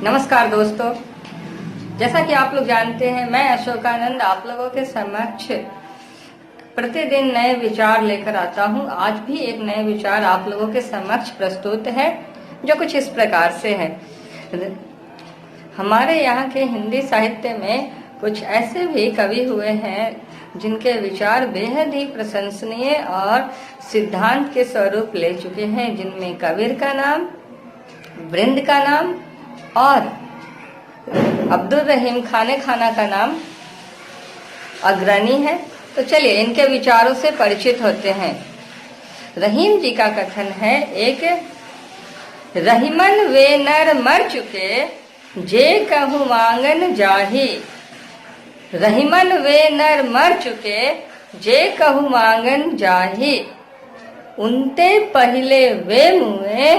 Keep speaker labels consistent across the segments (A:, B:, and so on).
A: नमस्कार दोस्तों, जैसा कि आप लोग जानते हैं, मैं अशोकानंद आप लोगों के समक्ष प्रतिदिन नए विचार लेकर आता हूं। आज भी एक नए विचार आप लोगों के समक्ष प्रस्तुत है, जो कुछ इस प्रकार से है। हमारे यहाँ के हिंदी साहित्य में कुछ ऐसे भी कवि हुए हैं जिनके विचार बेहद ही प्रशंसनीय और सिद्धांत के स्वरूप ले चुके हैं, जिनमें कबीर का नाम, वृंद का नाम और अब्दुल रहीम खाने खाना का नाम अग्रणी है। तो चलिए इनके विचारों से परिचित होते हैं। रहीम जी का कथन है, एक रहीमन वे नर मर चुके जे कहूँ मांगन जाही। रहीमन वे नर मर चुके जे कहूँ मांगन जाही। उनते पहले वे मुए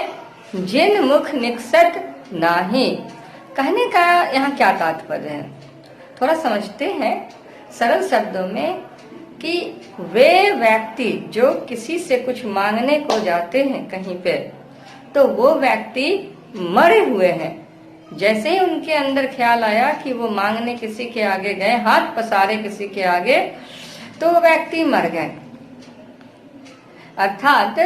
A: जिन मुख निकसत नाही। कहने का यहाँ क्या तात्पर्य है, थोड़ा समझते हैं सरल शब्दों में कि वे व्यक्ति जो किसी से कुछ मांगने को जाते हैं कहीं पे, तो वो व्यक्ति मरे हुए हैं। जैसे ही उनके अंदर ख्याल आया कि वो मांगने किसी के आगे गए, हाथ पसारे किसी के आगे, तो वो व्यक्ति मर गए। अर्थात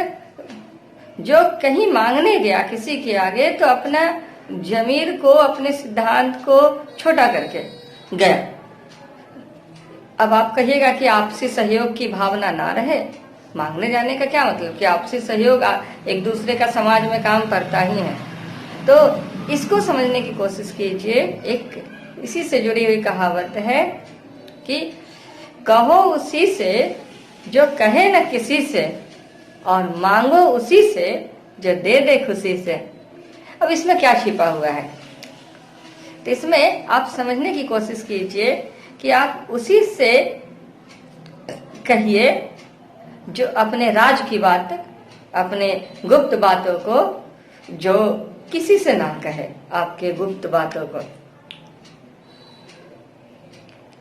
A: जो कहीं मांगने गया किसी के आगे, तो अपना जमीर को, अपने सिद्धांत को छोटा करके गया। अब आप कहिएगा कि आपसी सहयोग की भावना ना रहे। मांगने जाने का क्या मतलब कि आपसी सहयोग एक दूसरे का समाज में काम करता ही है। तो इसको समझने की कोशिश कीजिए। एक इसी से जुड़ी हुई कहावत है कि कहो उसी से जो कहे न किसी से, और मांगो उसी से जो दे दे खुशी से। अब इसमें क्या छिपा हुआ है, तो इसमें आप समझने की कोशिश कीजिए कि आप उसी से कहिए जो अपने राज की बात, अपने गुप्त बातों को, जो किसी से ना कहे आपके गुप्त बातों को।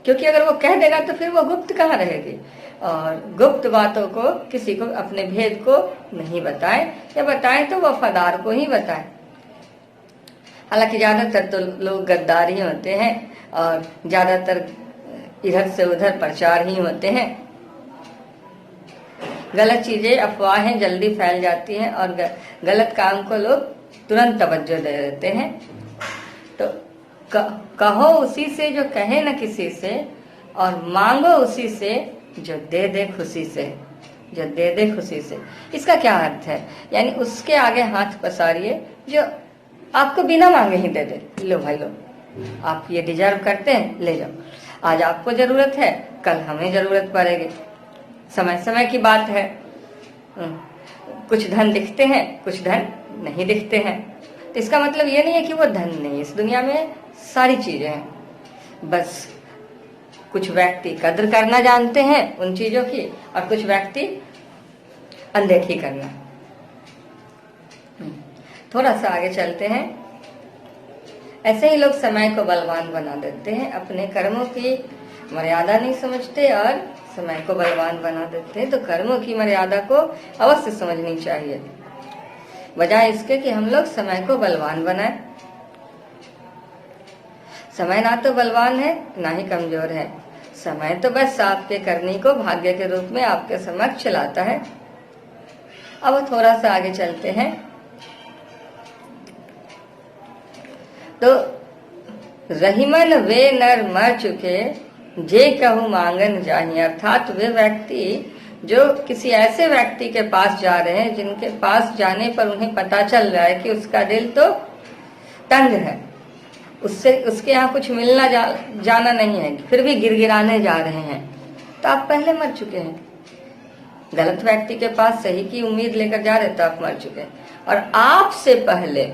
A: क्योंकि अगर वो कह देगा तो फिर वो गुप्त कहाँ रहेगी। और गुप्त बातों को किसी को, अपने भेद को नहीं बताए, या बताए तो वफादार को ही बताए। हालांकि ज्यादातर तो लोग गद्दार ही होते हैं और ज्यादातर इधर से उधर प्रचार ही होते हैं। गलत चीजें, अफवाहें जल्दी फैल जाती हैं और गलत काम को लोग तुरंत तवज्जो दे देते हैं। तो कहो उसी से जो कहे न किसी से, और मांगो उसी से जो दे दे खुशी से। जो दे दे खुशी से, इसका क्या अर्थ है? यानी उसके आगे हाथ पसारिए जो आपको बिना मांगे ही दे दे। लो भाई लो, आप ये डिजर्व करते हैं, ले जाओ। आज आपको जरूरत है, कल हमें जरूरत पड़ेगी। समय समय की बात है। कुछ धन दिखते हैं, कुछ धन नहीं दिखते हैं। तो इसका मतलब ये नहीं है कि वो धन नहीं। इस दुनिया में सारी चीजें हैं, बस कुछ व्यक्ति कद्र करना जानते हैं उन चीजों की, और कुछ व्यक्ति अनदेखी करना। थोड़ा सा आगे चलते हैं। ऐसे ही लोग समय को बलवान बना देते हैं, अपने कर्मों की मर्यादा नहीं समझते और समय को बलवान बना देते हैं। तो कर्मों की मर्यादा को अवश्य समझनी चाहिए, बजाय इसके कि हम लोग समय को बलवान बनाएं। समय ना तो बलवान है ना ही कमजोर है। समय तो बस आपके करनी को भाग्य के रूप में आपके समक्ष चलाता है। अब थोड़ा सा आगे चलते हैं। तो रहीमन वे नर मर चुके जे कहूँ मांगन जाही। अर्थात वे व्यक्ति जो किसी ऐसे व्यक्ति के पास जा रहे हैं जिनके पास जाने पर उन्हें पता चल रहा है कि उसका दिल तो तंग है, उससे उसके यहाँ कुछ मिलना जाना नहीं है, फिर भी गिड़गिड़ाने जा रहे हैं, तो आप पहले मर चुके हैं। गलत व्यक्ति के पास सही की उम्मीद लेकर जा रहे तो आप मर चुके हैं। और आपसे पहले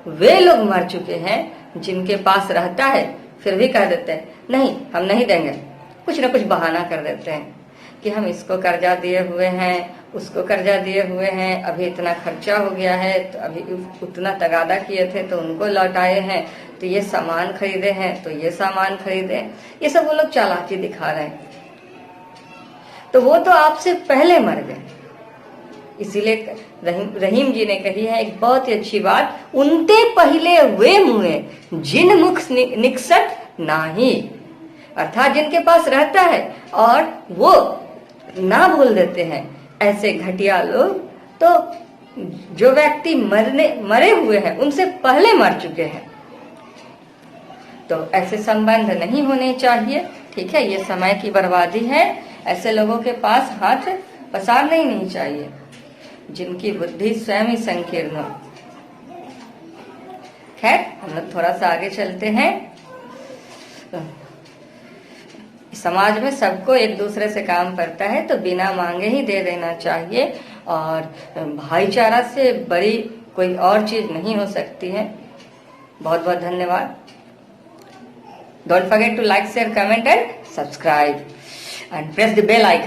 A: वे लोग मर चुके हैं जिनके पास रहता है, फिर भी कह देते हैं नहीं हम नहीं देंगे। कुछ ना कुछ बहाना कर देते हैं कि हम इसको कर्जा दिए हुए हैं, उसको कर्जा दिए हुए हैं, अभी इतना खर्चा हो गया है, तो अभी उतना तगादा किए थे तो उनको लौटाए हैं, तो ये सामान खरीदे हैं तो ये सामान खरीदे। ये सब वो लोग चालाकी दिखा रहे हैं। तो वो तो आपसे पहले मर गए। इसीलिए रहीम जी ने कही है एक बहुत ही अच्छी बात, उनते पहले वे मुए जिन मुख निकसट नाही, अर्थात जिनके पास रहता है और वो ना बोल देते हैं, ऐसे घटिया लोग, तो जो व्यक्ति मरे हुए हैं उनसे पहले मर चुके हैं, तो ऐसे संबंध नहीं होने चाहिए। ठीक है, ये समय की बर्बादी है, ऐसे लोगों के पास हाथ पसारना ही नहीं चाहिए जिनकी बुद्धि स्वयं ही संकीर्ण हो। खैर, हम लोग थोड़ा सा आगे चलते हैं। समाज में सबको एक दूसरे से काम पड़ता है, तो बिना मांगे ही दे देना चाहिए, और भाईचारा से बड़ी कोई और चीज नहीं हो सकती है। बहुत बहुत धन्यवाद। Don't forget to like, share, comment and subscribe and press the bell icon.